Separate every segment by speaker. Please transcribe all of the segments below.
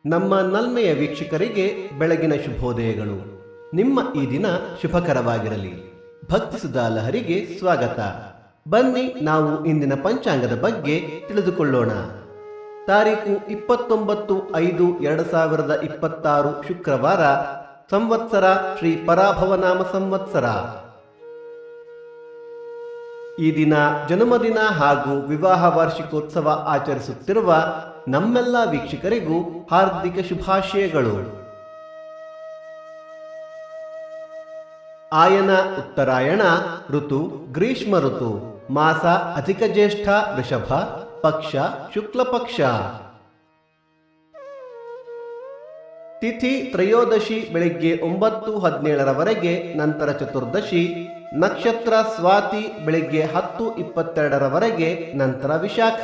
Speaker 1: ನಮ್ಮ ನಲ್ಮೆಯ ವೀಕ್ಷಕರಿಗೆ ಬೆಳಗಿನ ಶುಭೋದಯಗಳು. ನಿಮ್ಮ ಈ ದಿನ ಶುಭಕರವಾಗಿರಲಿ. ಭಕ್ತಿ ಸುಧಾ ಲಹರಿಗೆ ಸ್ವಾಗತ. ಬನ್ನಿ ನಾವು ಇಂದಿನ ಪಂಚಾಂಗದ ಬಗ್ಗೆ ತಿಳಿದುಕೊಳ್ಳೋಣ. ತಾರೀಕು 29/5/2026 ಶುಕ್ರವಾರ, ಸಂವತ್ಸರ ಶ್ರೀ ಪರಾಭವನಾಮ ಸಂವತ್ಸರ. ಈ ದಿನ ಜನ್ಮದಿನ ಹಾಗೂ ವಿವಾಹ ವಾರ್ಷಿಕೋತ್ಸವ ಆಚರಿಸುತ್ತಿರುವ ನಮ್ಮೆಲ್ಲ ವೀಕ್ಷಕರಿಗೂ ಹಾರ್ದಿಕ ಶುಭಾಶಯಗಳು. ಆಯನ ಉತ್ತರಾಯಣ ಋತು ಗ್ರೀಷ್ಮ ಋತು. ಮಾಸ ಅಧಿಕ ಜ್ಯೇಷ್ಠ ವೃಷಭ, ಪಕ್ಷ ಶುಕ್ಲ ಪಕ್ಷ. ತಿಥಿ ತ್ರಯೋದಶಿ ಬೆಳಿಗ್ಗೆ 9:17 ನಂತರ ಚತುರ್ದಶಿ. ನಕ್ಷತ್ರ ಸ್ವಾತಿ ಬೆಳಿಗ್ಗೆ 10:22 ನಂತರ ವಿಶಾಖ.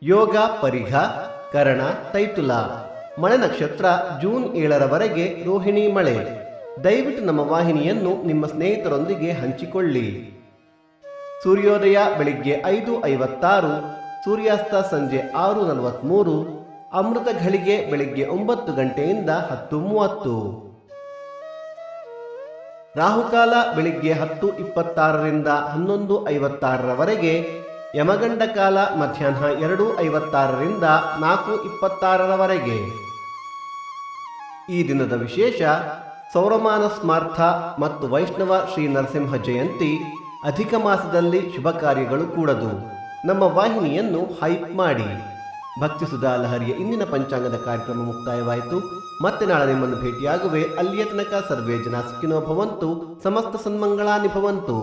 Speaker 1: ಯೋಗ ಪರಿಘ, ಕರಣ ತೈತುಲ. ಮಳೆ ನಕ್ಷತ್ರ ಜೂನ್ 7 ರೋಹಿಣಿ ಮಳೆ. ದಯವಿಟ್ಟು ನಮ್ಮ ವಾಹಿನಿಯನ್ನು ನಿಮ್ಮ ಸ್ನೇಹಿತರೊಂದಿಗೆ ಹಂಚಿಕೊಳ್ಳಿ. ಸೂರ್ಯೋದಯ ಬೆಳಿಗ್ಗೆ 5:56, ಸೂರ್ಯಾಸ್ತ ಸಂಜೆ 6:43, ಅಮೃತ ಘಳಿಗೆ ಬೆಳಿಗ್ಗೆ 9 ಗಂಟೆಯಿಂದ 10:30. ರಾಹುಕಾಲ ಬೆಳಿಗ್ಗೆ 10:26 11:56, ಯಮಗಂಡ ಕಾಲ ಮಧ್ಯಾಹ್ನ 2:56 4:26. ಈ ದಿನದ ವಿಶೇಷ ಸೌರಮಾನ ಸ್ಮಾರ್ಥ ಮತ್ತು ವೈಷ್ಣವ ಶ್ರೀ ನರಸಿಂಹ ಜಯಂತಿ. ಅಧಿಕ ಮಾಸದಲ್ಲಿ ಶುಭ ಕಾರ್ಯಗಳು ಕೂಡದು. ನಮ್ಮ ವಾಹಿನಿಯನ್ನು ಹೈಪ್ ಮಾಡಿ. ಭಕ್ತಿ ಸುಧಾ ಲಹರಿಯ ಇಂದಿನ ಪಂಚಾಂಗದ ಕಾರ್ಯಕ್ರಮ ಮುಕ್ತಾಯವಾಯಿತು. ಮತ್ತೆ ನಾಳೆ ನಿಮ್ಮನ್ನು ಭೇಟಿಯಾಗುವೆ. ಅಲ್ಲಿಯ ತನಕ ಸರ್ವೇ ಜನ ಸುಖಿನೋ ಭವಂತು, ಸಮಸ್ತ ಸನ್ಮಂಗಳಾನಿ ಭವಂತು.